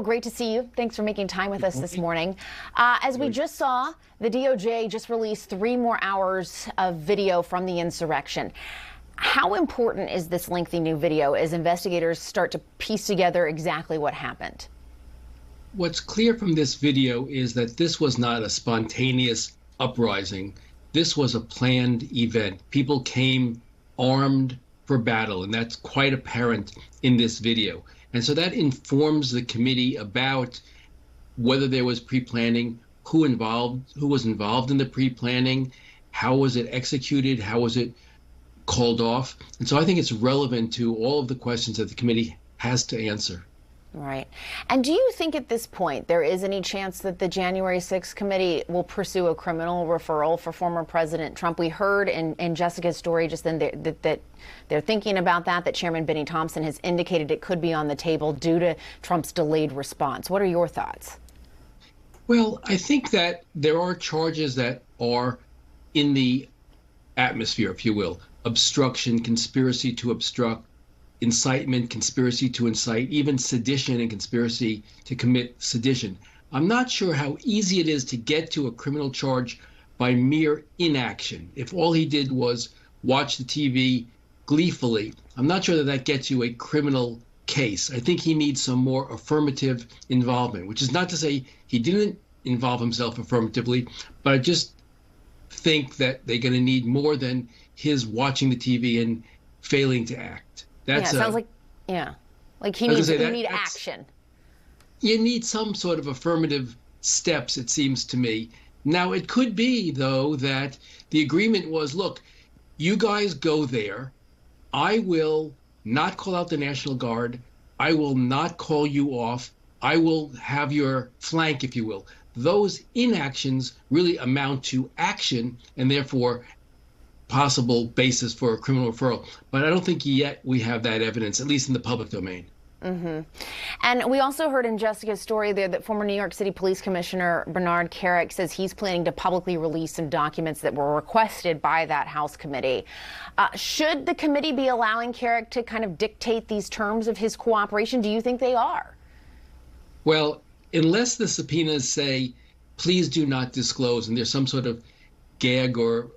Great to see you. Thanks for making time with us this morning. As we just saw, the DOJ just released 3 more hours of video from the insurrection. How important is this lengthy new video as investigators start to piece together exactly what happened? What's clear from this video is that this was not a spontaneous uprising. This was a planned event. People came armed for battle, and that's quite apparent in this video. And so that informs the committee about whether there was pre-planning, who was involved in the pre-planning, how was it executed, how was it called off. And so I think it's relevant to all of the questions that the committee has to answer. Right. And do you think at this point there is any chance that the January 6th committee will pursue a criminal referral for former President Trump? We heard in Jessica's story just then that they're thinking about that Chairman Benny Thompson has indicated it could be on the table due to Trump's delayed response. What are your thoughts? Well, I think that there are charges that are in the atmosphere, if you will. Obstruction, conspiracy to obstruct, incitement, conspiracy to incite, even sedition and conspiracy to commit sedition. I'm not sure how easy it is to get to a criminal charge by mere inaction. If all he did was watch the TV gleefully, I'm not sure that that gets you a criminal case. I think he needs some more affirmative involvement, which is not to say he didn't involve himself affirmatively, but I just think that they're going to need more than his watching the TV and failing to act. That's sounds like he need action. You need some sort of affirmative steps, it seems to me. Now, it could be, though, that the agreement was, look, you guys go there. I will not call out the National Guard. I will not call you off. I will have your flank, if you will. Those inactions really amount to action and therefore possible basis for a criminal referral. But I don't think yet we have that evidence, at least in the public domain. Mm-hmm. And we also heard in Jessica's story there that former New York City Police Commissioner Bernard Kerik says he's planning to publicly release some documents that were requested by that House committee. Should the committee be allowing Kerik to kind of dictate these terms of his cooperation? Do you think they are? Well, unless the subpoenas say, please do not disclose, and there's some sort of gag or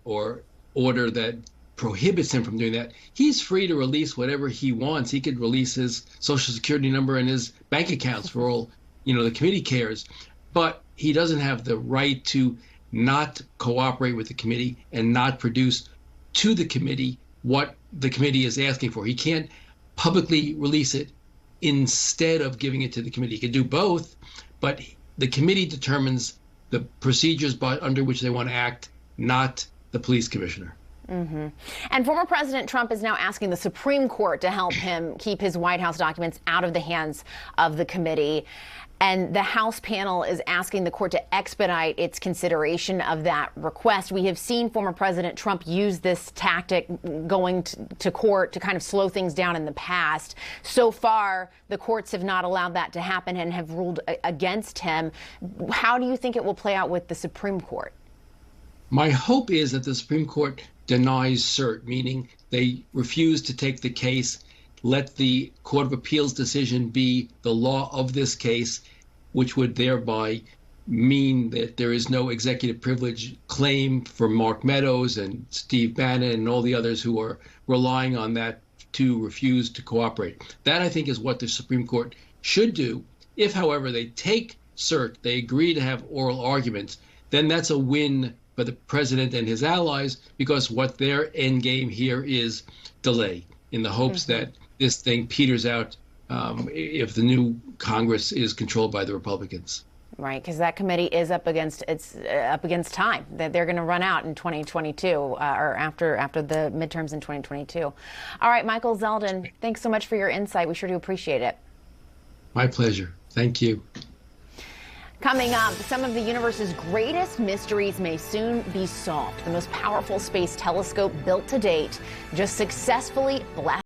order that prohibits him from doing that, he's free to release whatever he wants. He could release his Social Security number and his bank accounts for all, the committee cares. But he doesn't have the right to not cooperate with the committee and not produce to the committee what the committee is asking for. He can't publicly release it instead of giving it to the committee. He can do both, but the committee determines the procedures under which they want to act, not the police commissioner. Mm-hmm. And former President Trump is now asking the Supreme Court to help him keep his White House documents out of the hands of the committee. And the House panel is asking the court to expedite its consideration of that request. We have seen former President Trump use this tactic going to court to kind of slow things down in the past. So far, the courts have not allowed that to happen and have ruled against him. How do you think it will play out with the Supreme Court? My hope is that the Supreme Court denies cert, meaning they refuse to take the case, let the Court of Appeals decision be the law of this case, which would thereby mean that there is no executive privilege claim for Mark Meadows and Steve Bannon and all the others who are relying on that to refuse to cooperate. That, I think, is what the Supreme Court should do. If, however, they take cert, they agree to have oral arguments, then that's a win for the president and his allies, because what their end game here is delay in the hopes that this thing peters out if the new Congress is controlled by the Republicans. Right, because that committee is up against time. That they're going to run out in 2022 or after the midterms in 2022. All right, Michael Zeldin, thanks so much for your insight. We sure do appreciate it. My pleasure. Thank you. Coming up, some of the universe's greatest mysteries may soon be solved. The most powerful space telescope built to date just successfully blasted